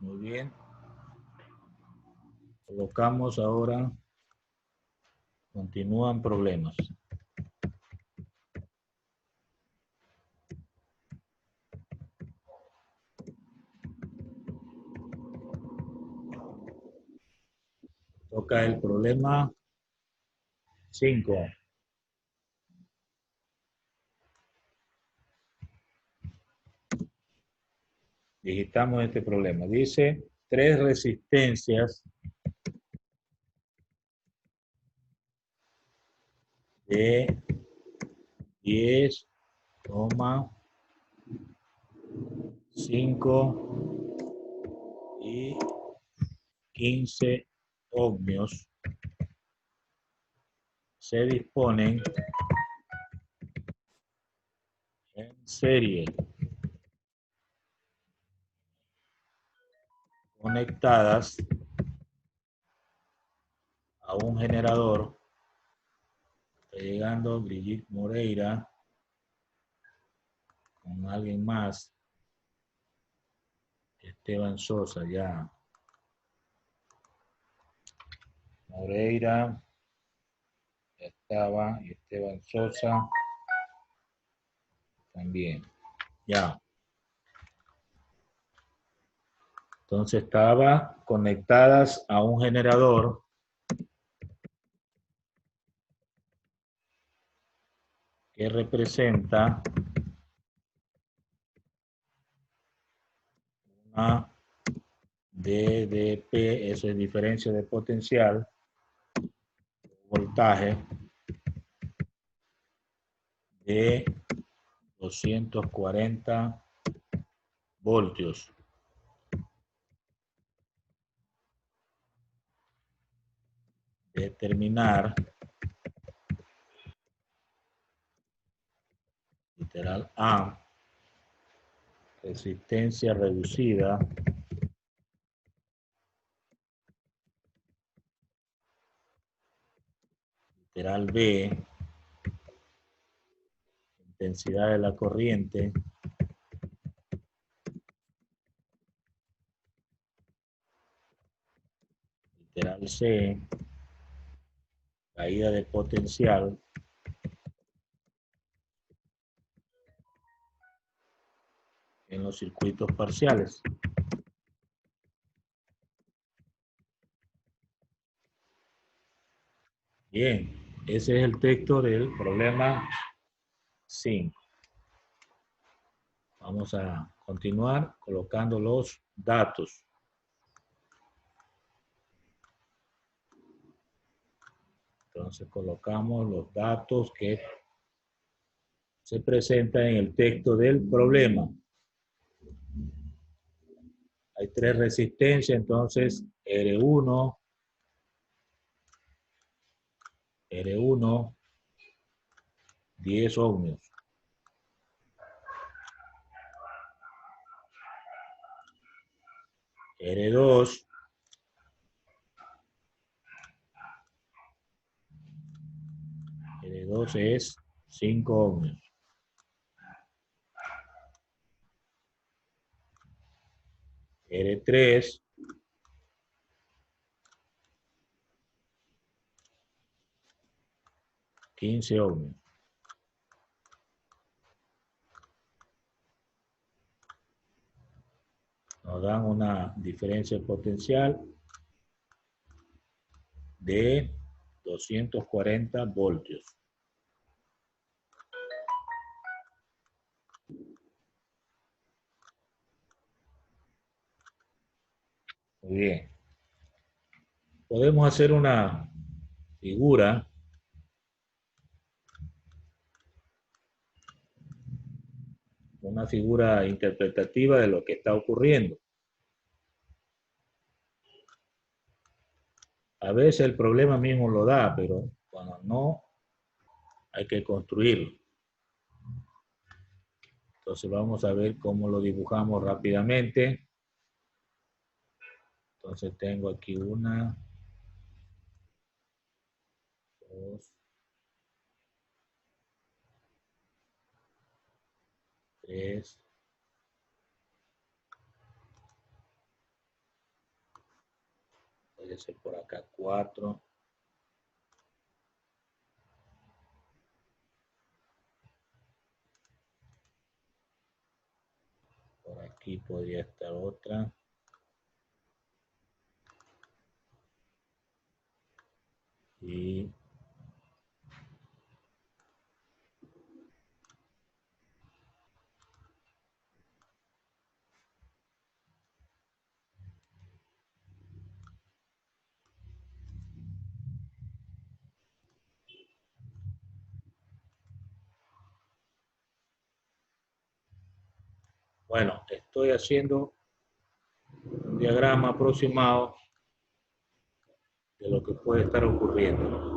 Muy bien. Colocamos ahora, continúan problemas. Toca el problema 5. Digitamos este problema. Dice, tres resistencias de 10,5 y 15 ohmios se disponen en serie conectadas a un generador. Está llegando Brigitte Moreira con alguien más. Esteban Sosa ya. Moreira ya estaba y Esteban Sosa también. Ya. Entonces estaba conectadas a un generador que representa una DDP, eso es diferencia de potencial, voltaje de 240 voltios. Determinar literal A, resistencia reducida literal B, intensidad de la corriente literal C, caída de potencial en los circuitos parciales. Bien, ese es el texto del problema 5. Vamos a continuar colocando los datos. Entonces colocamos los datos que se presentan en el texto del problema. Hay tres resistencias, entonces R1, 10 ohmios. R2, es 5 ohmios. R3, $15 ohmios. Nos dan una diferencia potencial de 240 voltios. Muy bien. Podemos hacer una figura interpretativa de lo que está ocurriendo. A veces el problema mismo lo da, pero cuando no, hay que construirlo. Entonces vamos a ver cómo lo dibujamos rápidamente. Entonces tengo aquí 1, 2, 3, Puede ser por acá 4. Por aquí podría estar otra. Y bueno, estoy haciendo un diagrama aproximado de lo que puede estar ocurriendo.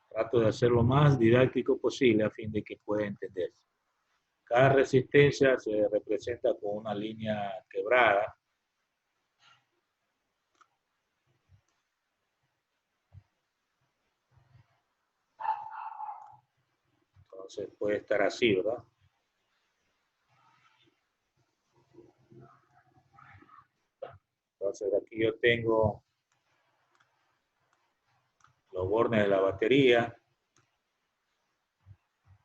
Trato de hacerlo lo más didáctico posible a fin de que pueda entenderse. Cada resistencia se representa con una línea quebrada. Entonces puede estar así, ¿verdad? Entonces aquí yo tengo los bornes de la batería.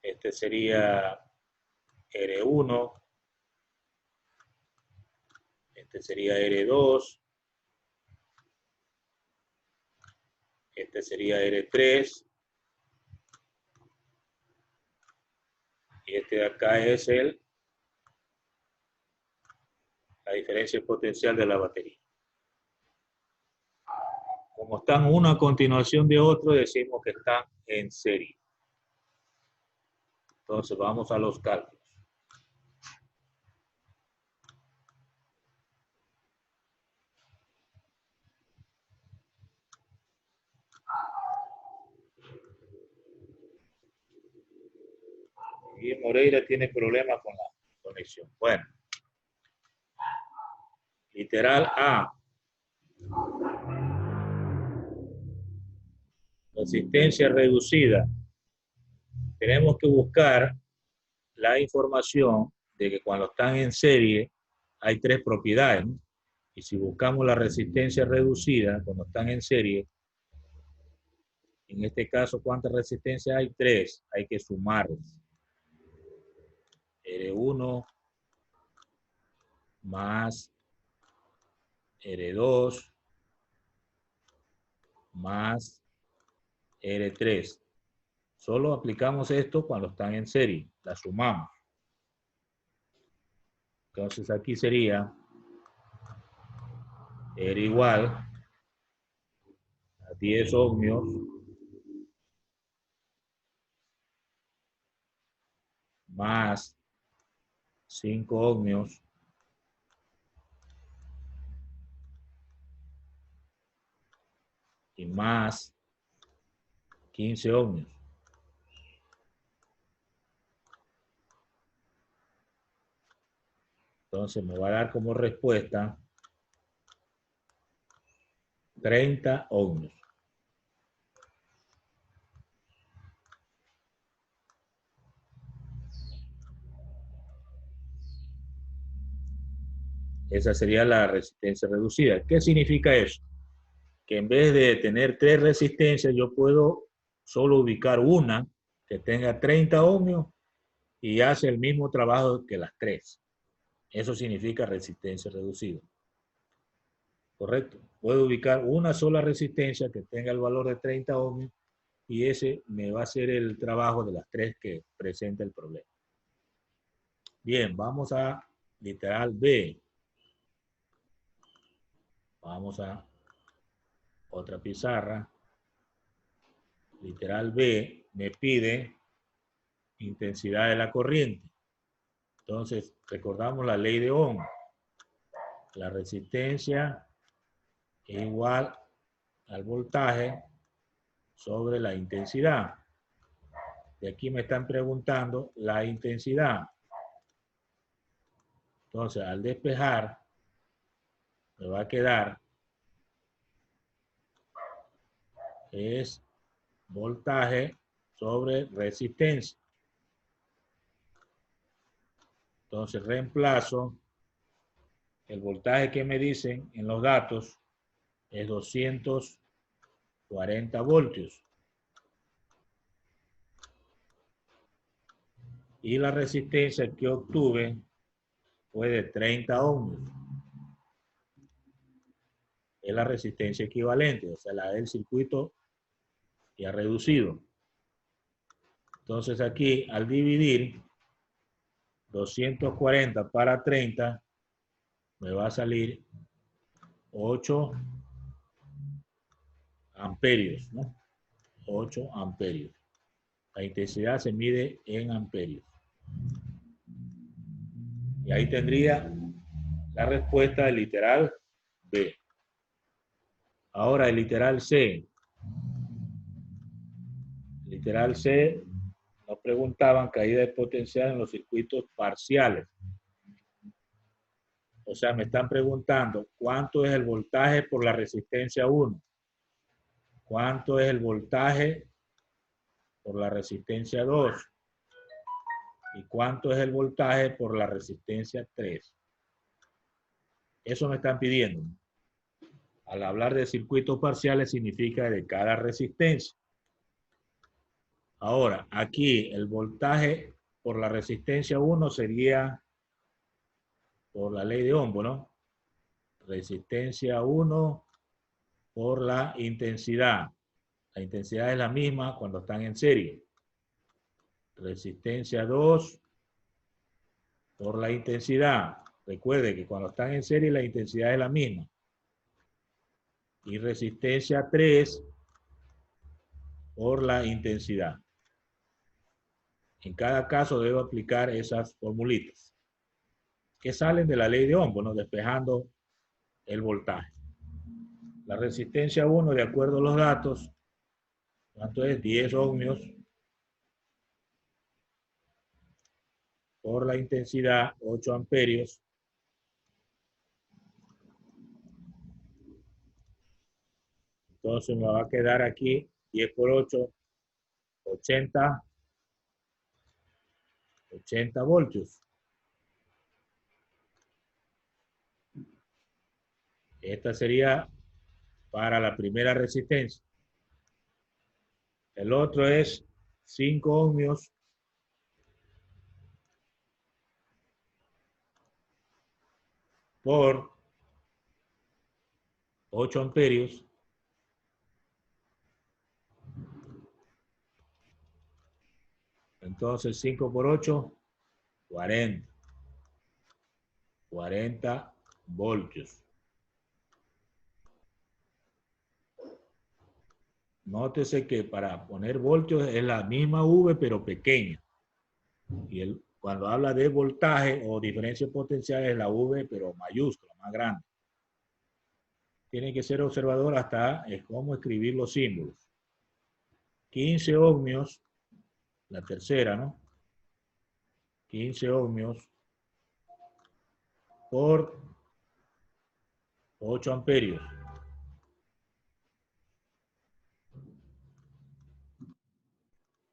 Este sería R1. Este sería R2. Este sería R3. Y este de acá es la diferencia potencial de la batería. Como están uno a continuación de otro, decimos que están en serie. Entonces vamos a los cálculos. Y Moreira tiene problemas con la conexión. Bueno, literal A. Resistencia reducida. Tenemos que buscar la información de que cuando están en serie hay tres propiedades, ¿no? Y si buscamos la resistencia reducida cuando están en serie, en este caso, ¿cuántas resistencias hay? 3. Hay que sumarlas. R1 más R2 más R3. Solo aplicamos esto cuando están en serie. La sumamos. Entonces aquí sería R igual a 10 ohmios más 5 ohmios y más 15 ohmios. Entonces me va a dar como respuesta 30 ohmios. Esa sería la resistencia reducida. ¿Qué significa eso? Que en vez de tener 3 resistencias, yo puedo solo ubicar una que tenga 30 ohmios y hace el mismo trabajo que las 3. Eso significa resistencia reducida. ¿Correcto? Puedo ubicar una sola resistencia que tenga el valor de 30 ohmios y ese me va a hacer el trabajo de las 3 que presenta el problema. Bien, vamos a literal B. Vamos a otra pizarra. Literal B me pide intensidad de la corriente. Entonces, recordamos la ley de Ohm. La resistencia es igual al voltaje sobre la intensidad. De aquí me están preguntando la intensidad. Entonces, al despejar, me va a quedar es voltaje sobre resistencia. Entonces reemplazo el voltaje que me dicen en los datos es 240 voltios. Y la resistencia que obtuve fue de 30 ohmios. Es la resistencia equivalente, o sea, la del circuito ya reducido. Entonces aquí, al dividir 240 para 30, me va a salir 8 amperios, ¿no? 8 amperios. La intensidad se mide en amperios. Y ahí tendría la respuesta del literal B. Ahora el literal C. El literal C nos preguntaban caída de potencial en los circuitos parciales. O sea, me están preguntando cuánto es el voltaje por la resistencia 1. ¿Cuánto es el voltaje por la resistencia 2? ¿Y cuánto es el voltaje por la resistencia 3? Eso me están pidiendo. Al hablar de circuitos parciales significa de cada resistencia. Ahora, aquí el voltaje por la resistencia 1 sería por la ley de Ohm, ¿no? Resistencia 1 por la intensidad. La intensidad es la misma cuando están en serie. Resistencia 2 por la intensidad. Recuerde que cuando están en serie la intensidad es la misma. Y resistencia 3 por la intensidad. En cada caso debo aplicar esas formulitas que salen de la ley de Ohm, ¿no? Despejando el voltaje. La resistencia 1, de acuerdo a los datos, ¿cuánto es? 10 ohmios por la intensidad, 8 amperios. Entonces me va a quedar aquí 10 por 8, 80 voltios. Esta sería para la primera resistencia. El otro es 5 ohmios por 8 amperios. Entonces 5 por 8, 40. 40 voltios. Nótese que para poner voltios es la misma V pero pequeña. Y cuando habla de voltaje o diferencia potencial es la V pero mayúscula, más grande. Tiene que ser observador hasta cómo escribir los símbolos. 15 ohmios, la tercera, ¿no? 15 ohmios por 8 amperios.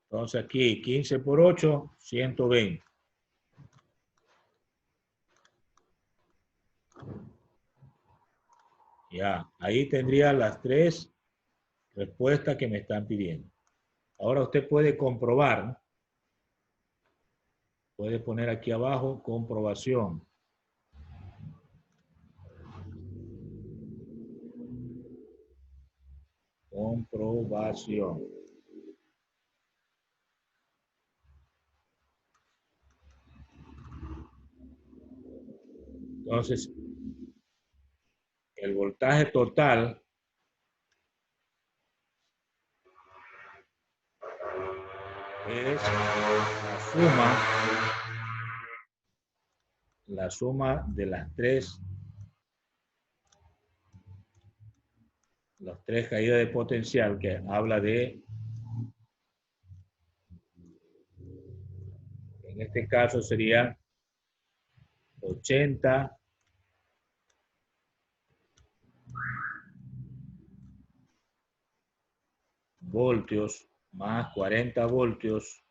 Entonces aquí 15 por 8, 120. Ya, ahí tendría las 3 respuestas que me están pidiendo. Ahora usted puede comprobar, ¿no? Puede poner aquí abajo comprobación. Comprobación. Entonces, el voltaje total es la suma de las tres caídas de potencial que habla de, en este caso sería 80 voltios más 40 voltios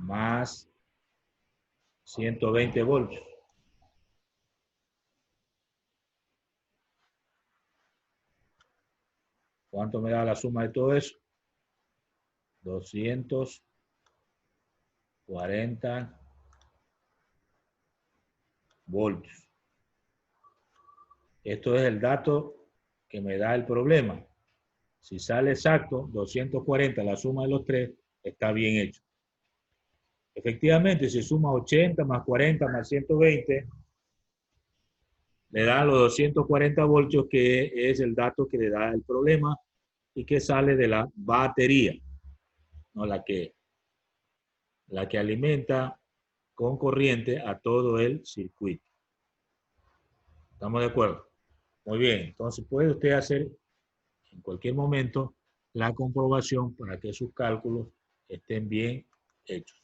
más 120 voltios. ¿Cuánto me da la suma de todo eso? 240 voltios. Esto es el dato que me da el problema. Si sale exacto, 240, la suma de los tres, está bien hecho. Efectivamente, si suma 80 más 40 más 120, le da los 240 voltios, que es el dato que le da el problema y que sale de la batería, no la que alimenta con corriente a todo el circuito. ¿Estamos de acuerdo? Muy bien, entonces puede usted hacer en cualquier momento la comprobación para que sus cálculos estén bien hechos.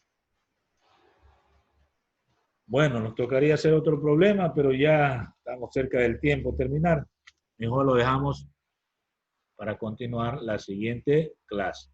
Bueno, nos tocaría hacer otro problema, pero ya estamos cerca del tiempo de terminar. Mejor lo dejamos para continuar la siguiente clase.